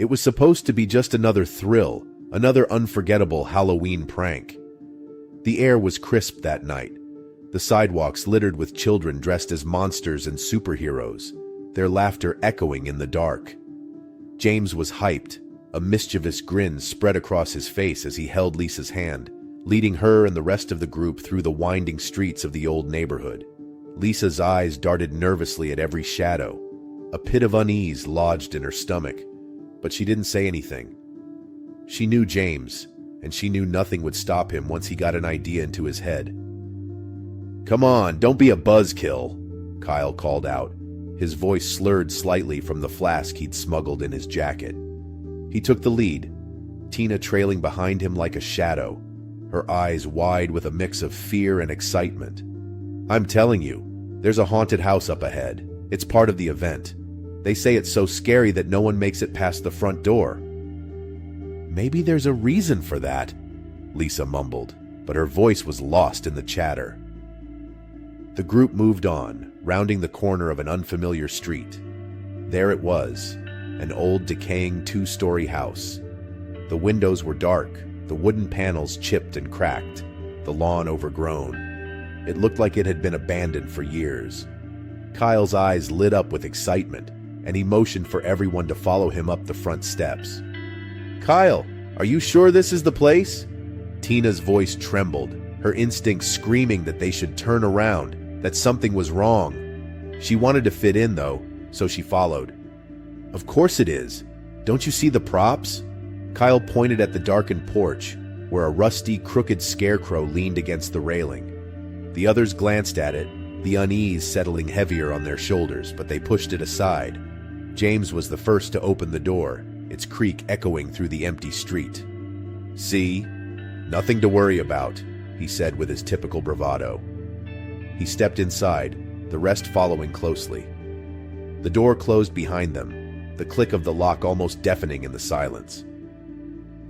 It was supposed to be just another thrill, another unforgettable Halloween prank. The air was crisp that night, the sidewalks littered with children dressed as monsters and superheroes, their laughter echoing in the dark. James was hyped, a mischievous grin spread across his face as he held Lisa's hand, leading her and the rest of the group through the winding streets of the old neighborhood. Lisa's eyes darted nervously at every shadow. A pit of unease lodged in her stomach, but she didn't say anything. She knew James, and she knew nothing would stop him once he got an idea into his head. "Come on, don't be a buzzkill," Kyle called out, his voice slurred slightly from the flask he'd smuggled in his jacket. He took the lead, Tina trailing behind him like a shadow, her eyes wide with a mix of fear and excitement. "I'm telling you, there's a haunted house up ahead. It's part of the event. They say it's so scary that no one makes it past the front door." "Maybe there's a reason for that," Lisa mumbled, but her voice was lost in the chatter. The group moved on, rounding the corner of an unfamiliar street. There it was, an old decaying two-story house. The windows were dark, the wooden panels chipped and cracked, the lawn overgrown. It looked like it had been abandoned for years. Kyle's eyes lit up with excitement, and he motioned for everyone to follow him up the front steps. "Kyle, are you sure this is the place?" Tina's voice trembled, her instincts screaming that they should turn around, that something was wrong. She wanted to fit in, though, so she followed. "Of course it is. Don't you see the props?" Kyle pointed at the darkened porch, where a rusty, crooked scarecrow leaned against the railing. The others glanced at it, the unease settling heavier on their shoulders, but they pushed it aside. James was the first to open the door, its creak echoing through the empty street. "See? Nothing to worry about," he said with his typical bravado. He stepped inside, the rest following closely. The door closed behind them, the click of the lock almost deafening in the silence.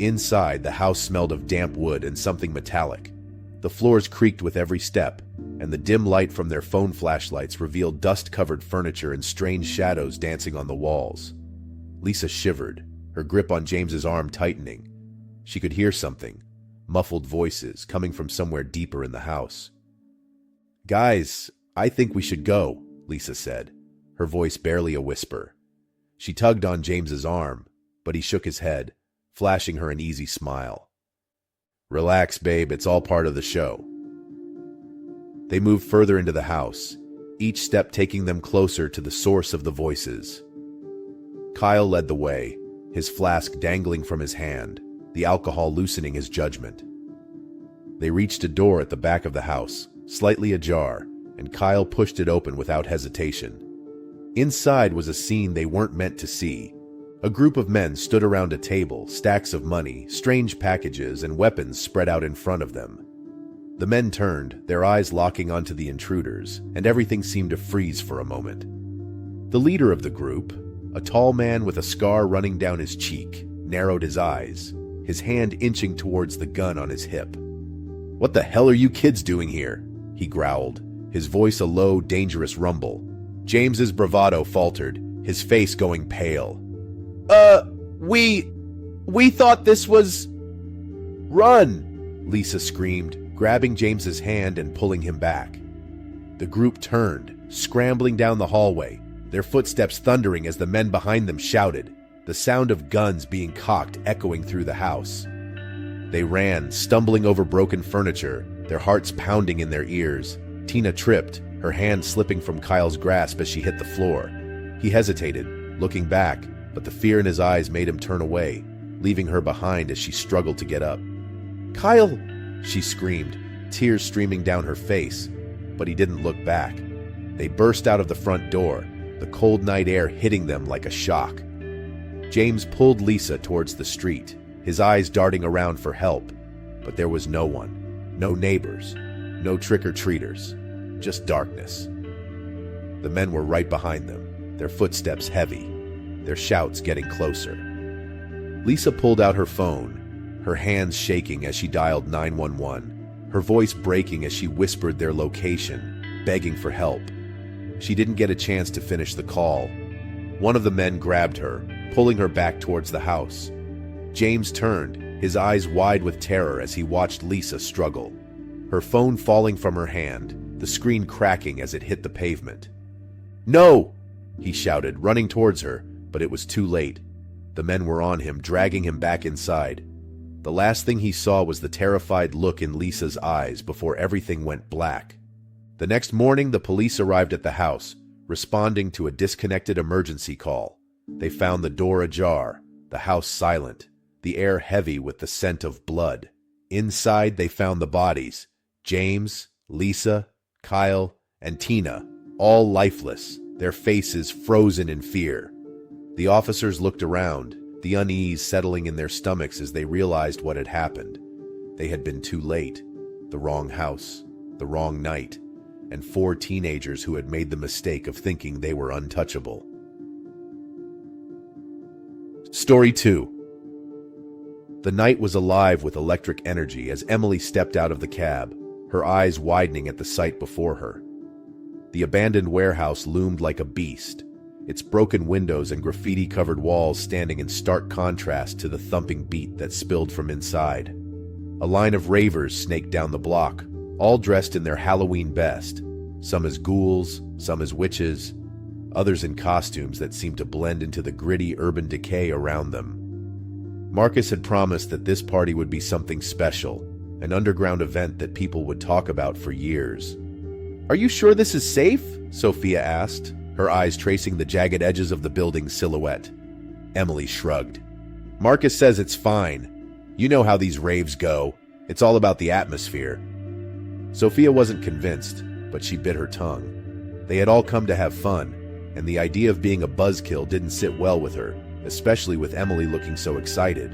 Inside, the house smelled of damp wood and something metallic. The floors creaked with every step, and the dim light from their phone flashlights revealed dust-covered furniture and strange shadows dancing on the walls. Lisa shivered, her grip on James's arm tightening. She could hear something, muffled voices coming from somewhere deeper in the house. "Guys, I think we should go," Lisa said, her voice barely a whisper. She tugged on James's arm, but he shook his head, flashing her an easy smile. "Relax, babe, it's all part of the show." They moved further into the house, each step taking them closer to the source of the voices. Kyle led the way, his flask dangling from his hand, the alcohol loosening his judgment. They reached a door at the back of the house, slightly ajar, and Kyle pushed it open without hesitation. Inside was a scene they weren't meant to see. A group of men stood around a table, stacks of money, strange packages, and weapons spread out in front of them. The men turned, their eyes locking onto the intruders, and everything seemed to freeze for a moment. The leader of the group, a tall man with a scar running down his cheek, narrowed his eyes, his hand inching towards the gun on his hip. "What the hell are you kids doing here?" he growled, his voice a low, dangerous rumble. James's bravado faltered, his face going pale. We thought this was—" "Run!" Lisa screamed, grabbing James's hand and pulling him back. The group turned, scrambling down the hallway, their footsteps thundering as the men behind them shouted, the sound of guns being cocked echoing through the house. They ran, stumbling over broken furniture, their hearts pounding in their ears. Tina tripped, her hand slipping from Kyle's grasp as she hit the floor. He hesitated, looking back, but the fear in his eyes made him turn away, leaving her behind as she struggled to get up. "Kyle!" she screamed, tears streaming down her face, but he didn't look back. They burst out of the front door, the cold night air hitting them like a shock. James pulled Lisa towards the street, his eyes darting around for help, but there was no one, no neighbors, no trick-or-treaters, just darkness. The men were right behind them, their footsteps heavy, their shouts getting closer. Lisa pulled out her phone, her hands shaking as she dialed 911, her voice breaking as she whispered their location, begging for help. She didn't get a chance to finish the call. One of the men grabbed her, pulling her back towards the house. James turned, his eyes wide with terror as he watched Lisa struggle. Her phone falling from her hand, the screen cracking as it hit the pavement. "No!" he shouted, running towards her, but it was too late. The men were on him, dragging him back inside. The last thing he saw was the terrified look in Lisa's eyes before everything went black. The next morning, the police arrived at the house, responding to a disconnected emergency call. They found the door ajar, the house silent, the air heavy with the scent of blood. Inside, they found the bodies: James, Lisa, Kyle, and Tina, all lifeless, their faces frozen in fear. The officers looked around, the unease settling in their stomachs as they realized what had happened. They had been too late. The wrong house, the wrong night, and 4 teenagers who had made the mistake of thinking they were untouchable. Story 2. The night was alive with electric energy as Emily stepped out of the cab, her eyes widening at the sight before her. The abandoned warehouse loomed like a beast, its broken windows and graffiti-covered walls standing in stark contrast to the thumping beat that spilled from inside. A line of ravers snaked down the block, all dressed in their Halloween best, some as ghouls, some as witches, others in costumes that seemed to blend into the gritty urban decay around them. Marcus had promised that this party would be something special, an underground event that people would talk about for years. "Are you sure this is safe?" Sophia asked, her eyes tracing the jagged edges of the building's silhouette. Emily shrugged. "Marcus says it's fine. You know how these raves go. It's all about the atmosphere." Sophia wasn't convinced, but she bit her tongue. They had all come to have fun, and the idea of being a buzzkill didn't sit well with her, especially with Emily looking so excited.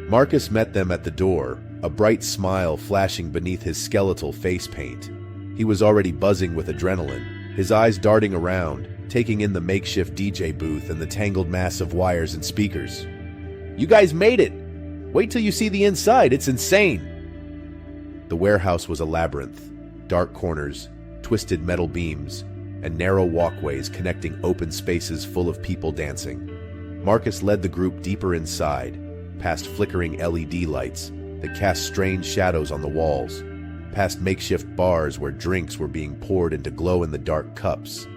Marcus met them at the door, a bright smile flashing beneath his skeletal face paint. He was already buzzing with adrenaline, his eyes darting around, taking in the makeshift DJ booth and the tangled mass of wires and speakers. "You guys made it! Wait till you see the inside, it's insane!" The warehouse was a labyrinth, dark corners, twisted metal beams, and narrow walkways connecting open spaces full of people dancing. Marcus led the group deeper inside, past flickering LED lights that cast strange shadows on the walls, past makeshift bars where drinks were being poured into glow-in-the-dark cups.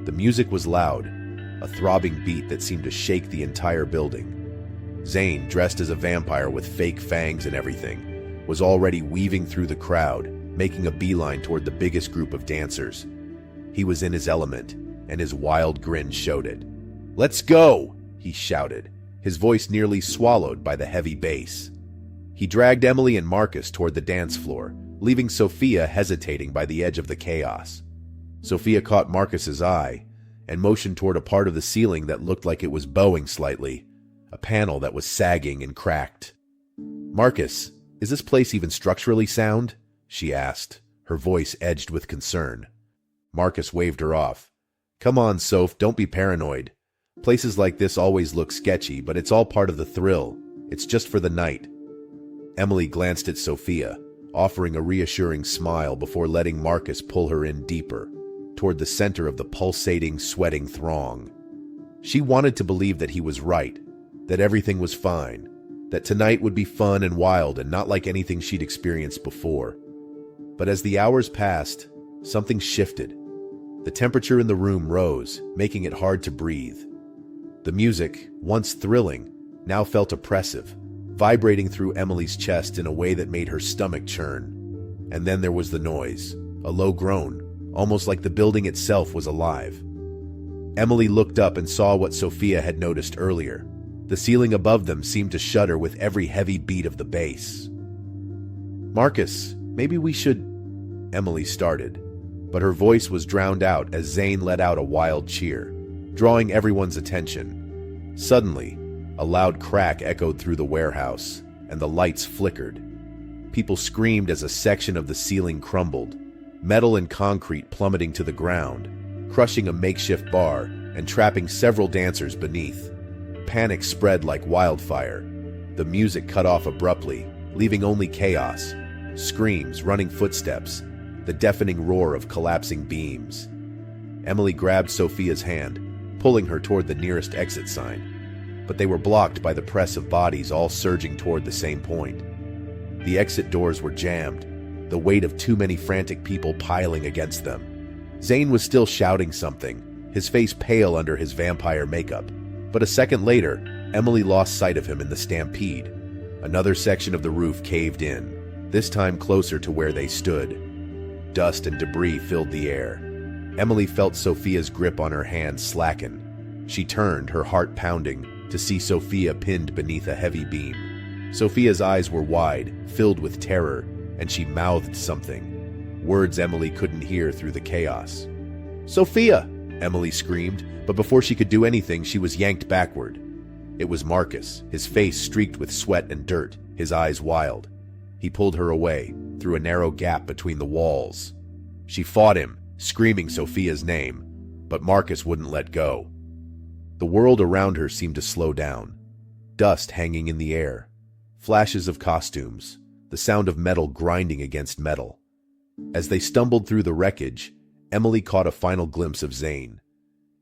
The music was loud, a throbbing beat that seemed to shake the entire building. Zane, dressed as a vampire with fake fangs and everything, was already weaving through the crowd, making a beeline toward the biggest group of dancers. He was in his element, and his wild grin showed it. "Let's go!" he shouted, his voice nearly swallowed by the heavy bass. He dragged Emily and Marcus toward the dance floor, leaving Sophia hesitating by the edge of the chaos. Sophia caught Marcus's eye and motioned toward a part of the ceiling that looked like it was bowing slightly, a panel that was sagging and cracked. "Marcus, is this place even structurally sound?" she asked, her voice edged with concern. Marcus waved her off. "Come on, Soph, don't be paranoid. Places like this always look sketchy, but it's all part of the thrill. It's just for the night." Emily glanced at Sophia, offering a reassuring smile before letting Marcus pull her in deeper, toward the center of the pulsating, sweating throng. She wanted to believe that he was right, that everything was fine, that tonight would be fun and wild and not like anything she'd experienced before. But as the hours passed, something shifted. The temperature in the room rose, making it hard to breathe. The music, once thrilling, now felt oppressive, vibrating through Emily's chest in a way that made her stomach churn. And then there was the noise, a low groan, almost like the building itself was alive. Emily looked up and saw what Sophia had noticed earlier. The ceiling above them seemed to shudder with every heavy beat of the bass. "Marcus, maybe we should—" Emily started, but her voice was drowned out as Zane let out a wild cheer, drawing everyone's attention. Suddenly, a loud crack echoed through the warehouse, and the lights flickered. People screamed as a section of the ceiling crumbled, metal and concrete plummeting to the ground, crushing a makeshift bar and trapping several dancers beneath. Panic spread like wildfire. The music cut off abruptly, leaving only chaos, screams, running footsteps, the deafening roar of collapsing beams. Emily grabbed Sophia's hand, pulling her toward the nearest exit sign. but they were blocked by the press of bodies all surging toward the same point. The exit doors were jammed, the weight of too many frantic people piling against them. Zane was still shouting something, his face pale under his vampire makeup. But a second later, Emily lost sight of him in the stampede. Another section of the roof caved in, this time closer to where they stood. Dust and debris filled the air. Emily felt Sophia's grip on her hand slacken. She turned, her heart pounding, to see Sophia pinned beneath a heavy beam. Sophia's eyes were wide, filled with terror, and she mouthed something. Words Emily couldn't hear through the chaos. "Sophia!" Emily screamed, but before she could do anything, she was yanked backward. It was Marcus, his face streaked with sweat and dirt, his eyes wild. He pulled her away, through a narrow gap between the walls. She fought him, screaming Sophia's name, but Marcus wouldn't let go. The world around her seemed to slow down. Dust hanging in the air. Flashes of costumes, the sound of metal grinding against metal. As they stumbled through the wreckage, Emily caught a final glimpse of Zane.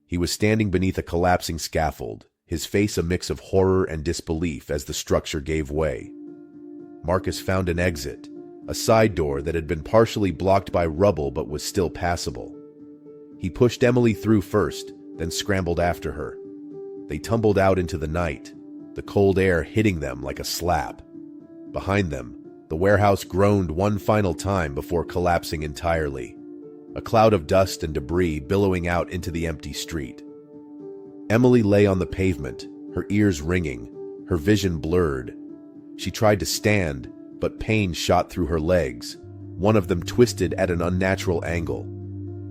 He was standing beneath a collapsing scaffold, his face a mix of horror and disbelief as the structure gave way. Marcus found an exit, a side door that had been partially blocked by rubble but was still passable. He pushed Emily through first, then scrambled after her. They tumbled out into the night, the cold air hitting them like a slap. Behind them, the warehouse groaned one final time before collapsing entirely, a cloud of dust and debris billowing out into the empty street. Emily lay on the pavement, her ears ringing, her vision blurred. She tried to stand, but pain shot through her legs, one of them twisted at an unnatural angle.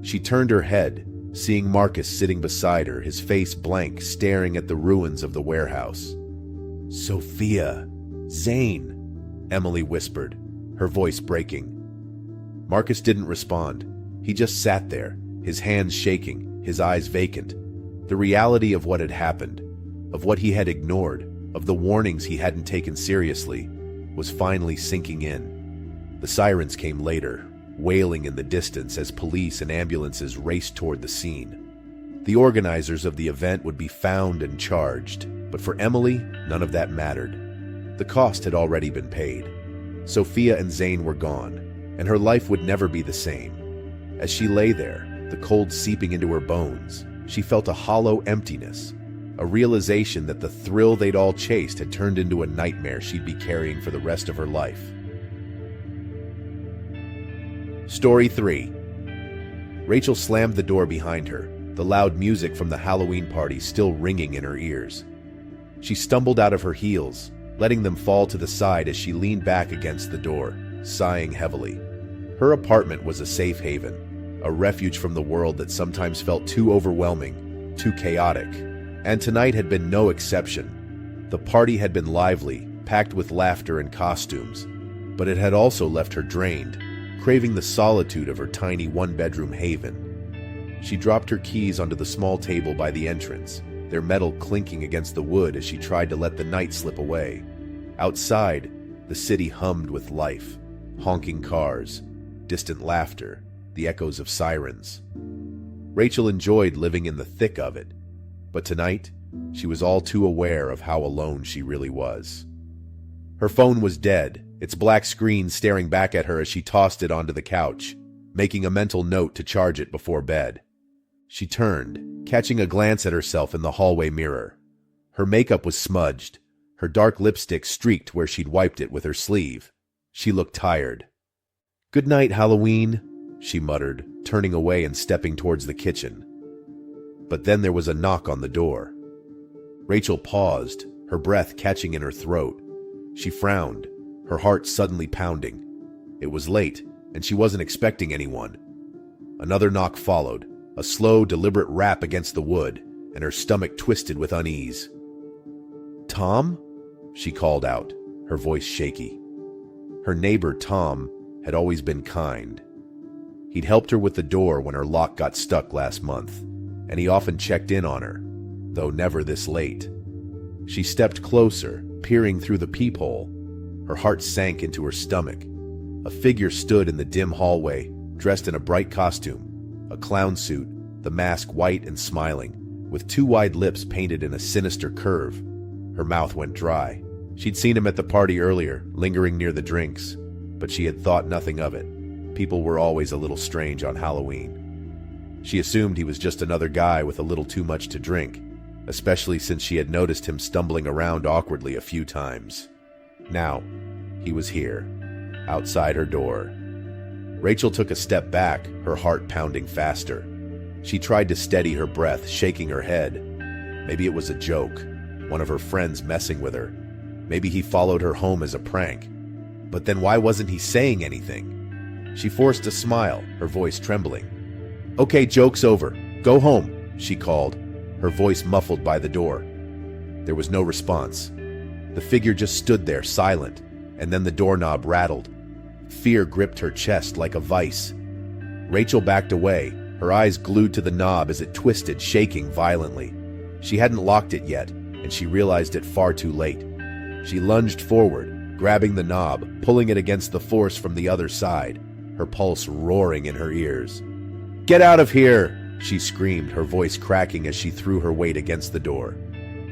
She turned her head, seeing Marcus sitting beside her, his face blank, staring at the ruins of the warehouse. "Sophia! Zane!" Emily whispered, her voice breaking. Marcus didn't respond. He just sat there, his hands shaking, his eyes vacant. The reality of what had happened, of what he had ignored, of the warnings he hadn't taken seriously, was finally sinking in. The sirens came later, wailing in the distance as police and ambulances raced toward the scene. The organizers of the event would be found and charged, but for Emily, none of that mattered. The cost had already been paid. Sophia and Zane were gone, and her life would never be the same. As she lay there, the cold seeping into her bones, she felt a hollow emptiness, a realization that the thrill they'd all chased had turned into a nightmare she'd be carrying for the rest of her life. Story 3. Rachel slammed the door behind her, the loud music from the Halloween party still ringing in her ears. She stumbled out of her heels, letting them fall to the side as she leaned back against the door, sighing heavily. Her apartment was a safe haven, a refuge from the world that sometimes felt too overwhelming, too chaotic. And tonight had been no exception. The party had been lively, packed with laughter and costumes, but it had also left her drained, craving the solitude of her tiny one-bedroom haven. She dropped her keys onto the small table by the entrance, their metal clinking against the wood as she tried to let the night slip away. Outside, the city hummed with life, honking cars, distant laughter, the echoes of sirens. Rachel enjoyed living in the thick of it, but tonight, she was all too aware of how alone she really was. Her phone was dead, its black screen staring back at her as she tossed it onto the couch, making a mental note to charge it before bed. She turned, catching a glance at herself in the hallway mirror. Her makeup was smudged, her dark lipstick streaked where she'd wiped it with her sleeve. She looked tired. "Good night, Halloween," she muttered, turning away and stepping towards the kitchen. But then there was a knock on the door. Rachel paused, her breath catching in her throat. She frowned, her heart suddenly pounding. It was late, and she wasn't expecting anyone. Another knock followed, a slow, deliberate rap against the wood, and her stomach twisted with unease. "Tom?" she called out, her voice shaky. Her neighbor, Tom, had always been kind. He'd helped her with the door when her lock got stuck last month, and he often checked in on her, though never this late. She stepped closer, peering through the peephole. Her heart sank into her stomach. A figure stood in the dim hallway, dressed in a bright costume, a clown suit, the mask white and smiling, with two wide lips painted in a sinister curve. Her mouth went dry. She'd seen him at the party earlier, lingering near the drinks, but she had thought nothing of it. People were always a little strange on Halloween. She assumed he was just another guy with a little too much to drink, especially since she had noticed him stumbling around awkwardly a few times. Now, he was here, outside her door. Rachel took a step back, her heart pounding faster. She tried to steady her breath, shaking her head. Maybe it was a joke, one of her friends messing with her. Maybe he followed her home as a prank. But then why wasn't he saying anything? She forced a smile, her voice trembling. "Okay, joke's over. Go home," she called, her voice muffled by the door. There was no response. The figure just stood there, silent, and then the doorknob rattled. Fear gripped her chest like a vice. Rachel backed away, her eyes glued to the knob as it twisted, shaking violently. She hadn't locked it yet, and she realized it far too late. She lunged forward, grabbing the knob, pulling it against the force from the other side, her pulse roaring in her ears. "Get out of here!" she screamed, her voice cracking as she threw her weight against the door.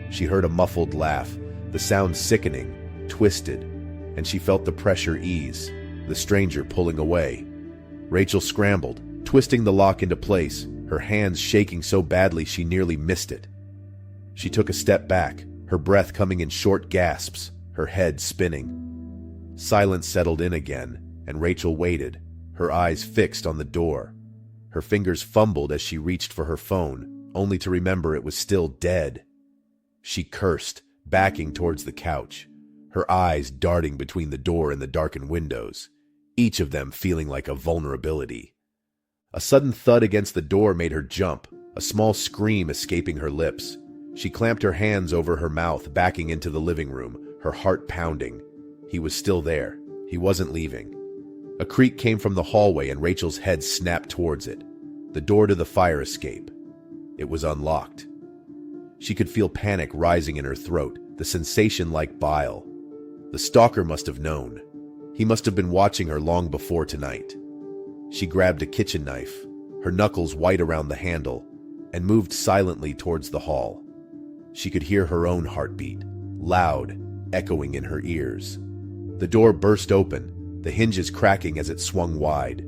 She heard a muffled laugh, the sound sickening, twisted, and she felt the pressure ease, the stranger pulling away. Rachel scrambled, twisting the lock into place, her hands shaking so badly she nearly missed it. She took a step back, her breath coming in short gasps, her head spinning. Silence settled in again, and Rachel waited, her eyes fixed on the door. Her fingers fumbled as she reached for her phone, only to remember it was still dead. She cursed, backing towards the couch, her eyes darting between the door and the darkened windows, each of them feeling like a vulnerability. A sudden thud against the door made her jump, a small scream escaping her lips. She clamped her hands over her mouth, backing into the living room, her heart pounding. He was still there. He wasn't leaving. A creak came from the hallway and Rachel's head snapped towards it. The door to the fire escape. It was unlocked. She could feel panic rising in her throat, the sensation like bile. The stalker must have known. He must have been watching her long before tonight. She grabbed a kitchen knife, her knuckles white around the handle, and moved silently towards the hall. She could hear her own heartbeat, loud, echoing in her ears. The door burst open, the hinges cracking as it swung wide.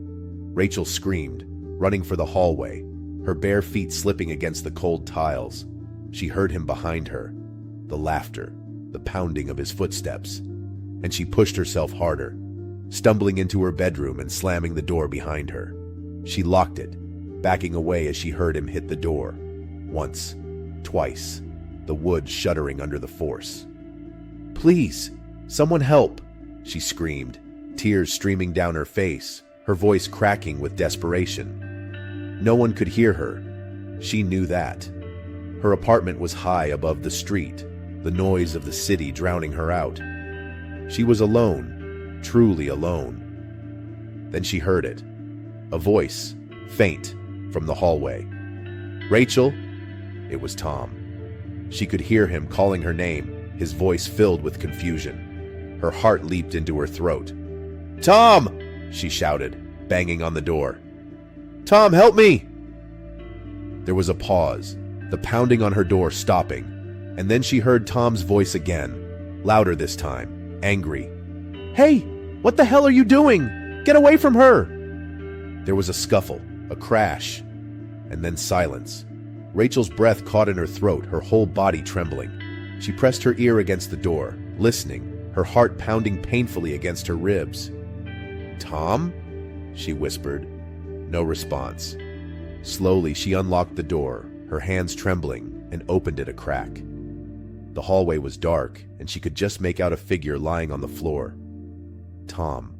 Rachel screamed, running for the hallway, her bare feet slipping against the cold tiles. She heard him behind her, the laughter, the pounding of his footsteps, and she pushed herself harder, stumbling into her bedroom and slamming the door behind her. She locked it, backing away as she heard him hit the door. Once, twice, the wood shuddering under the force. "Please, someone help!" she screamed, tears streaming down her face, her voice cracking with desperation. No one could hear her. She knew that. Her apartment was high above the street, the noise of the city drowning her out. She was alone, truly alone. Then she heard it. A voice, faint, from the hallway. "Rachel?" It was Tom. She could hear him calling her name, his voice filled with confusion. Her heart leaped into her throat. "Tom!" she shouted, banging on the door. "Tom, help me!" There was a pause, the pounding on her door stopping, and then she heard Tom's voice again, louder this time, angry. "Hey, what the hell are you doing? Get away from her!" There was a scuffle, a crash, and then silence. Rachel's breath caught in her throat, her whole body trembling. She pressed her ear against the door, listening, her heart pounding painfully against her ribs. "Tom?" she whispered. No response. Slowly, she unlocked the door, her hands trembling, and opened it a crack. The hallway was dark, and she could just make out a figure lying on the floor. Tom.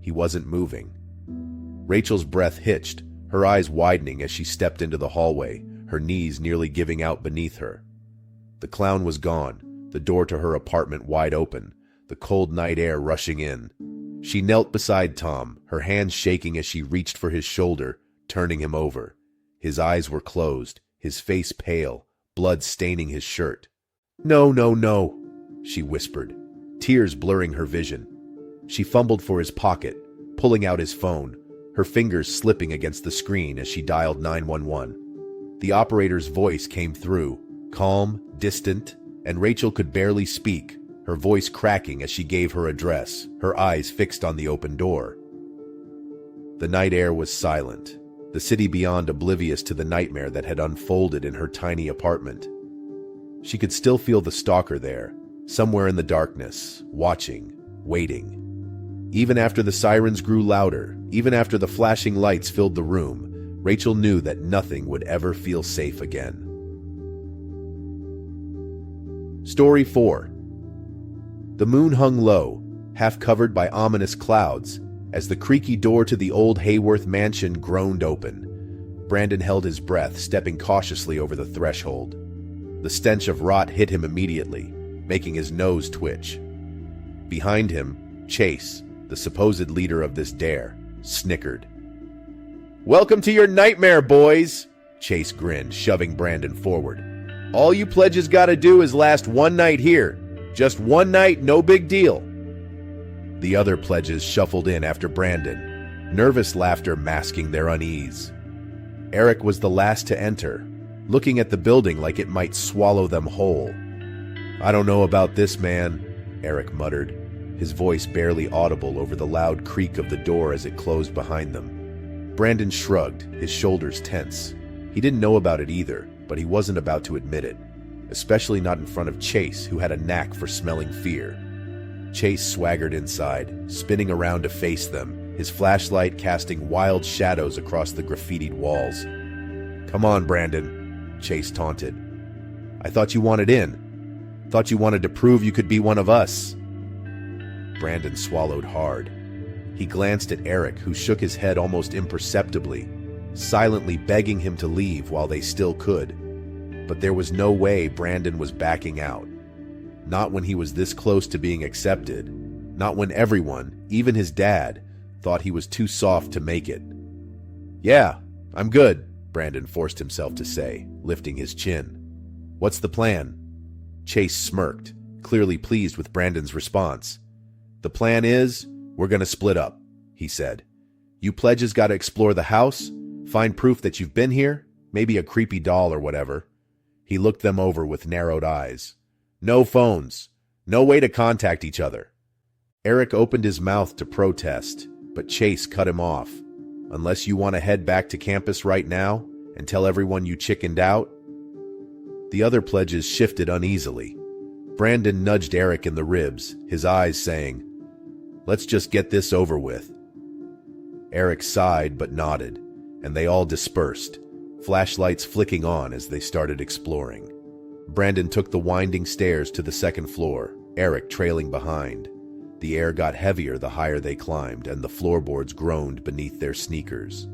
He wasn't moving. Rachel's breath hitched, her eyes widening as she stepped into the hallway, her knees nearly giving out beneath her. The clown was gone, the door to her apartment wide open, the cold night air rushing in. She knelt beside Tom, her hands shaking as she reached for his shoulder, turning him over. His eyes were closed, his face pale, blood staining his shirt. "No, no, no," she whispered, tears blurring her vision. She fumbled for his pocket, pulling out his phone, her fingers slipping against the screen as she dialed 911. The operator's voice came through, calm, distant, and Rachel could barely speak, her voice cracking as she gave her address, her eyes fixed on the open door. The night air was silent, the city beyond oblivious to the nightmare that had unfolded in her tiny apartment. She could still feel the stalker there, somewhere in the darkness, watching, waiting. Even after the sirens grew louder, even after the flashing lights filled the room, Rachel knew that nothing would ever feel safe again. Story 4. The moon hung low, half covered by ominous clouds, as the creaky door to the old Hayworth mansion groaned open. Brandon held his breath, stepping cautiously over the threshold. The stench of rot hit him immediately, making his nose twitch. Behind him, Chase, the supposed leader of this dare, snickered. "Welcome to your nightmare, boys!" Chase grinned, shoving Brandon forward. "All you pledges gotta do is last one night here. Just one night, no big deal." The other pledges shuffled in after Brandon, nervous laughter masking their unease. Eric was the last to enter, looking at the building like it might swallow them whole. "I don't know about this, man," Eric muttered, his voice barely audible over the loud creak of the door as it closed behind them. Brandon shrugged, his shoulders tense. He didn't know about it either, but he wasn't about to admit it, especially not in front of Chase, who had a knack for smelling fear. Chase swaggered inside, spinning around to face them, his flashlight casting wild shadows across the graffitied walls. "Come on, Brandon," Chase taunted. "I thought you wanted in. Thought you wanted to prove you could be one of us." Brandon swallowed hard. He glanced at Eric, who shook his head almost imperceptibly, silently begging him to leave while they still could. But there was no way Brandon was backing out. Not when he was this close to being accepted. Not when everyone, even his dad, thought he was too soft to make it. "Yeah, I'm good," Brandon forced himself to say, lifting his chin. "What's the plan?" Chase smirked, clearly pleased with Brandon's response. "The plan is, we're gonna split up," he said. "You pledges gotta explore the house, find proof that you've been here, maybe a creepy doll or whatever." He looked them over with narrowed eyes. "No phones. No way to contact each other." Eric opened his mouth to protest, but Chase cut him off. "Unless you want to head back to campus right now and tell everyone you chickened out." The other pledges shifted uneasily. Brandon nudged Eric in the ribs, his eyes saying, "Let's just get this over with." Eric sighed but nodded, and they all dispersed, flashlights flicking on as they started exploring. Brandon took the winding stairs to the second floor, Eric trailing behind. The air got heavier the higher they climbed, and the floorboards groaned beneath their sneakers.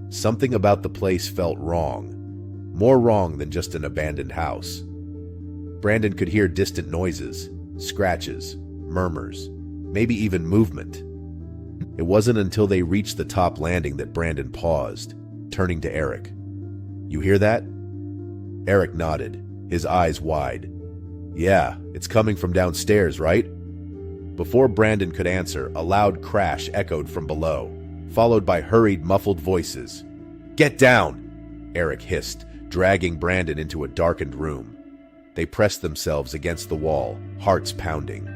Something about the place felt wrong. More wrong than just an abandoned house. Brandon could hear distant noises, scratches, murmurs, maybe even movement. It wasn't until they reached the top landing that Brandon paused, turning to Eric. "You hear that?" Eric nodded, his eyes wide. "Yeah, it's coming from downstairs, right?" Before Brandon could answer, a loud crash echoed from below, followed by hurried, muffled voices. "Get down!" Eric hissed, dragging Brandon into a darkened room. They pressed themselves against the wall, hearts pounding.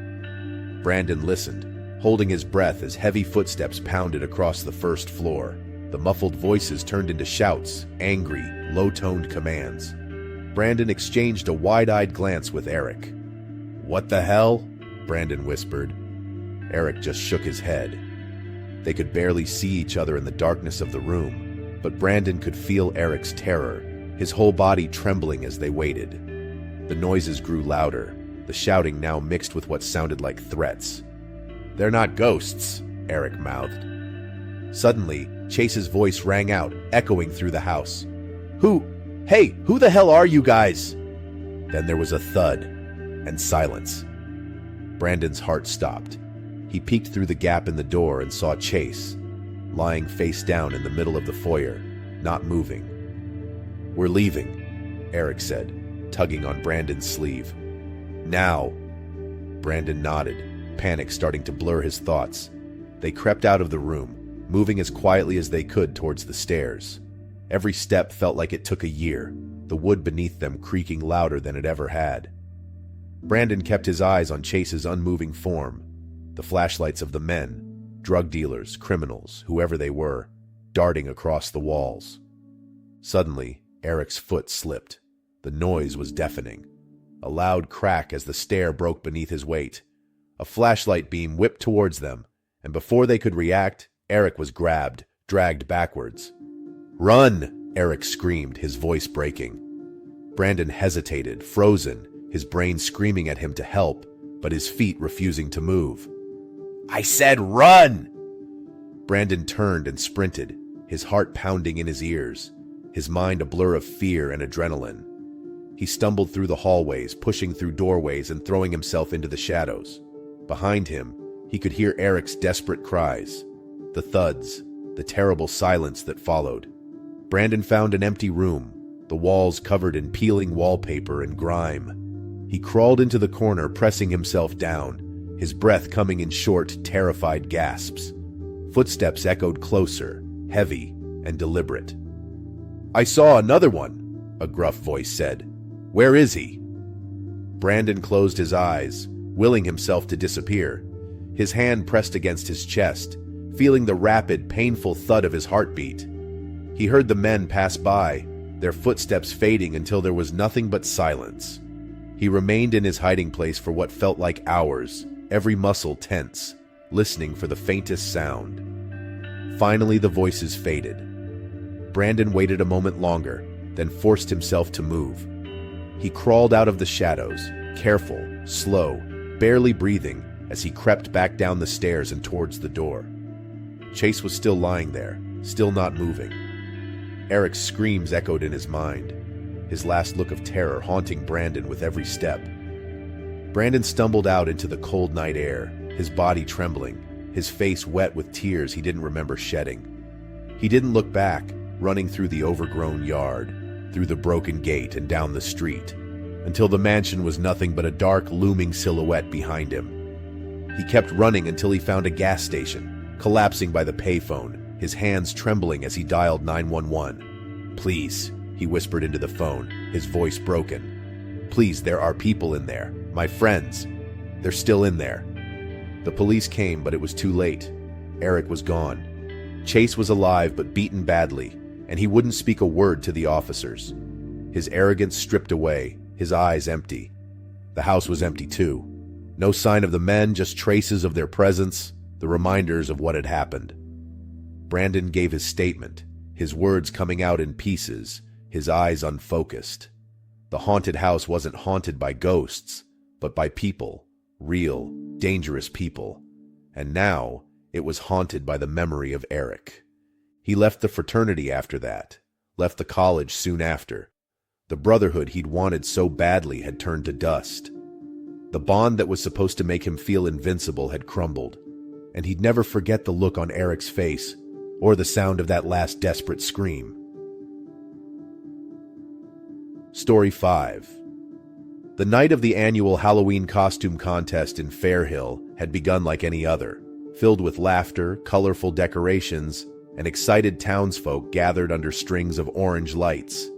Brandon listened, holding his breath as heavy footsteps pounded across the first floor. The muffled voices turned into shouts, angry, low-toned commands. Brandon exchanged a wide-eyed glance with Eric. "What the hell?" Brandon whispered. Eric just shook his head. They could barely see each other in the darkness of the room, but Brandon could feel Eric's terror, his whole body trembling as they waited. The noises grew louder, the shouting now mixed with what sounded like threats. "They're not ghosts," Eric mouthed. Suddenly, Chase's voice rang out, echoing through the house. Hey, who the hell are you guys?" Then there was a thud, and silence. Brandon's heart stopped. He peeked through the gap in the door and saw Chase, lying face down in the middle of the foyer, not moving. "We're leaving," Eric said, tugging on Brandon's sleeve. "Now." Brandon nodded, panic starting to blur his thoughts. They crept out of the room, moving as quietly as they could towards the stairs. Every step felt like it took a year, the wood beneath them creaking louder than it ever had. Brandon kept his eyes on Chase's unmoving form. The flashlights of the men, drug dealers, criminals, whoever they were, darting across the walls. Suddenly, Eric's foot slipped. The noise was deafening. A loud crack as the stair broke beneath his weight. A flashlight beam whipped towards them, and before they could react, Eric was grabbed, dragged backwards. "Run!" Eric screamed, his voice breaking. Brandon hesitated, frozen, his brain screaming at him to help, but his feet refusing to move. "I said run!" Brandon turned and sprinted, his heart pounding in his ears, his mind a blur of fear and adrenaline. He stumbled through the hallways, pushing through doorways and throwing himself into the shadows. Behind him, he could hear Eric's desperate cries, the thuds, the terrible silence that followed. Brandon found an empty room, the walls covered in peeling wallpaper and grime. He crawled into the corner, pressing himself down, his breath coming in short, terrified gasps. Footsteps echoed closer, heavy and deliberate. "I saw another one," a gruff voice said. "Where is he?" Brandon closed his eyes, willing himself to disappear. His hand pressed against his chest, feeling the rapid, painful thud of his heartbeat. He heard the men pass by, their footsteps fading until there was nothing but silence. He remained in his hiding place for what felt like hours, every muscle tense, listening for the faintest sound. Finally, the voices faded. Brandon waited a moment longer, then forced himself to move. He crawled out of the shadows, careful, slow, barely breathing, as he crept back down the stairs and towards the door. Chase was still lying there, still not moving. Eric's screams echoed in his mind, his last look of terror haunting Brandon with every step. Brandon stumbled out into the cold night air, his body trembling, his face wet with tears he didn't remember shedding. He didn't look back, running through the overgrown yard, through the broken gate and down the street, until the mansion was nothing but a dark, looming silhouette behind him. He kept running until he found a gas station, collapsing by the payphone, his hands trembling as he dialed 911. "Please," he whispered into the phone, his voice broken. "Please, there are people in there. My friends. They're still in there." The police came, but it was too late. Eric was gone. Chase was alive but beaten badly, and he wouldn't speak a word to the officers. His arrogance stripped away, his eyes empty. The house was empty too. No sign of the men, just traces of their presence, the reminders of what had happened. Brandon gave his statement, his words coming out in pieces, his eyes unfocused. The haunted house wasn't haunted by ghosts, but by people, real, dangerous people. And now, it was haunted by the memory of Eric. He left the fraternity after that, left the college soon after. The brotherhood he'd wanted so badly had turned to dust. The bond that was supposed to make him feel invincible had crumbled, and he'd never forget the look on Eric's face, or the sound of that last desperate scream. Story 5. The night of the annual Halloween costume contest in Fairhill had begun like any other, filled with laughter, colorful decorations, and excited townsfolk gathered under strings of orange lights.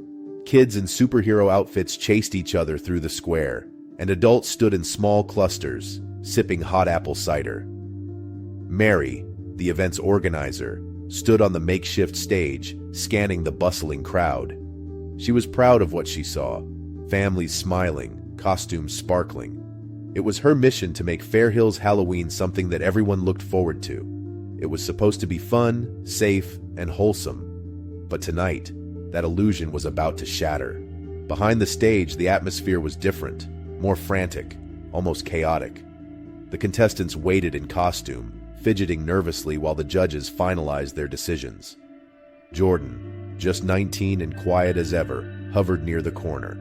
Kids in superhero outfits chased each other through the square, and adults stood in small clusters, sipping hot apple cider. Mary, the event's organizer, stood on the makeshift stage, scanning the bustling crowd. She was proud of what she saw, families smiling, costumes sparkling. It was her mission to make Fairhill's Halloween something that everyone looked forward to. It was supposed to be fun, safe, and wholesome. But tonight, that illusion was about to shatter. Behind the stage, the atmosphere was different, more frantic, almost chaotic. The contestants waited in costume, fidgeting nervously while the judges finalized their decisions. Jordan, just 19 and quiet as ever, hovered near the corner.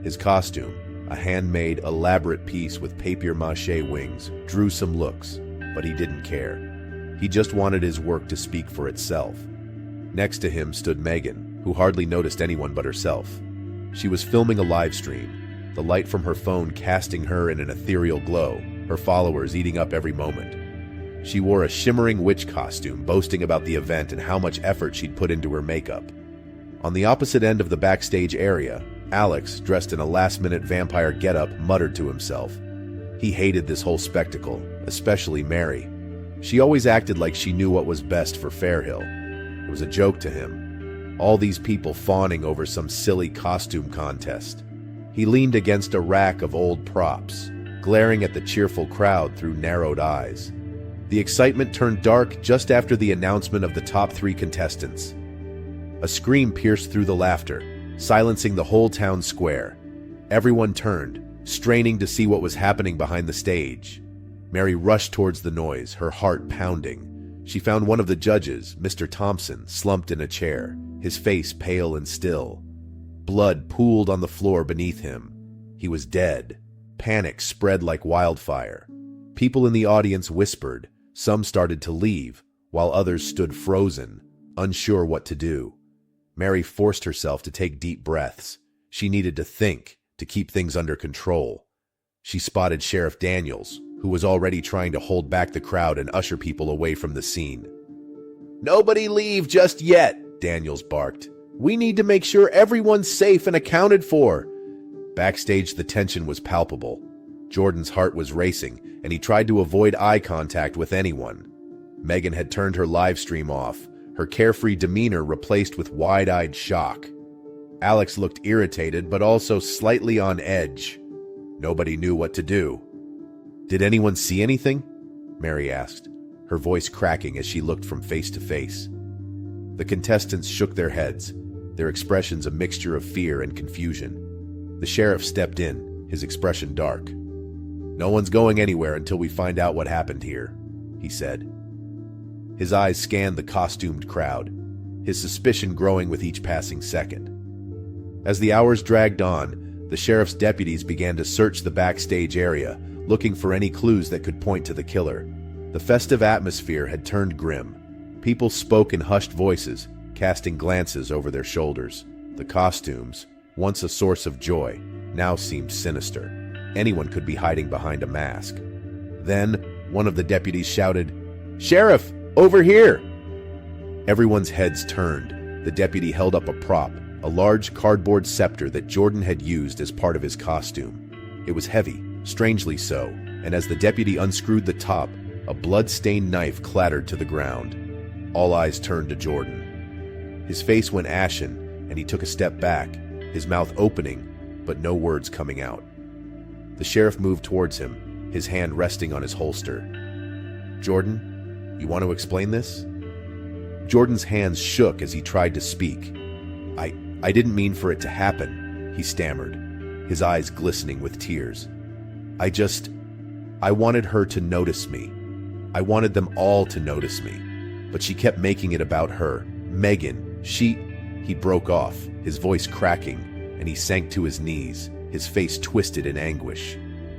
His costume, a handmade, elaborate piece with papier-mâché wings, drew some looks, but he didn't care. He just wanted his work to speak for itself. Next to him stood Megan, who hardly noticed anyone but herself. She was filming a live stream, the light from her phone casting her in an ethereal glow, her followers eating up every moment. She wore a shimmering witch costume, boasting about the event and how much effort she'd put into her makeup. On the opposite end of the backstage area, Alex, dressed in a last-minute vampire getup, muttered to himself. He hated this whole spectacle, especially Mary. She always acted like she knew what was best for Fairhill. It was a joke to him. All these people fawning over some silly costume contest. He leaned against a rack of old props, glaring at the cheerful crowd through narrowed eyes. The excitement turned dark just after the announcement of the top 3 contestants. A scream pierced through the laughter, silencing the whole town square. Everyone turned, straining to see what was happening behind the stage. Mary rushed towards the noise, her heart pounding. She found one of the judges, Mr. Thompson, slumped in a chair, his face pale and still. Blood pooled on the floor beneath him. He was dead. Panic spread like wildfire. People in the audience whispered. Some started to leave, while others stood frozen, unsure what to do. Mary forced herself to take deep breaths. She needed to think, to keep things under control. She spotted Sheriff Daniels, who was already trying to hold back the crowd and usher people away from the scene. "Nobody leave just yet," Daniels barked. "We need to make sure everyone's safe and accounted for." Backstage, the tension was palpable. Jordan's heart was racing, and he tried to avoid eye contact with anyone. Megan had turned her live stream off, her carefree demeanor replaced with wide-eyed shock. Alex looked irritated, but also slightly on edge. Nobody knew what to do. "Did anyone see anything?" Mary asked, her voice cracking as she looked from face to face. The contestants shook their heads, their expressions a mixture of fear and confusion. The sheriff stepped in, his expression dark. "No one's going anywhere until we find out what happened here," he said. His eyes scanned the costumed crowd, his suspicion growing with each passing second. As the hours dragged on, the sheriff's deputies began to search the backstage area, looking for any clues that could point to the killer. The festive atmosphere had turned grim. People spoke in hushed voices, casting glances over their shoulders. The costumes, once a source of joy, now seemed sinister. Anyone could be hiding behind a mask. Then, one of the deputies shouted, "Sheriff, over here!" Everyone's heads turned. The deputy held up a prop, a large cardboard scepter that Jordan had used as part of his costume. It was heavy, strangely so, and as the deputy unscrewed the top, a blood-stained knife clattered to the ground. All eyes turned to Jordan. His face went ashen, and he took a step back, his mouth opening, but no words coming out. The sheriff moved towards him, his hand resting on his holster. "Jordan, you want to explain this?" Jordan's hands shook as he tried to speak. I didn't mean for it to happen," he stammered, his eyes glistening with tears. I wanted her to notice me. I wanted them all to notice me. But she kept making it about her. Megan, He broke off, his voice cracking, and he sank to his knees, his face twisted in anguish.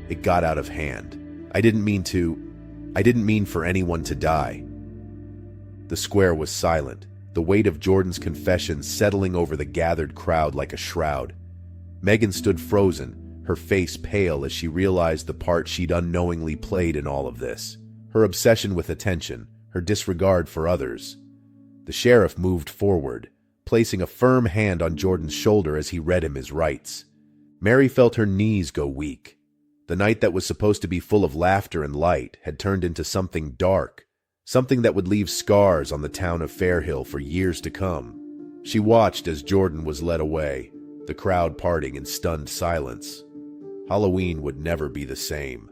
It got out of hand. I didn't mean for anyone to die." The square was silent, the weight of Jordan's confession settling over the gathered crowd like a shroud. Megan stood frozen, her face pale as she realized the part she'd unknowingly played in all of this. Her obsession with attention, her disregard for others. The sheriff moved forward, placing a firm hand on Jordan's shoulder as he read him his rights. Mary felt her knees go weak. The night that was supposed to be full of laughter and light had turned into something dark, something that would leave scars on the town of Fairhill for years to come. She watched as Jordan was led away, the crowd parting in stunned silence. Halloween would never be the same.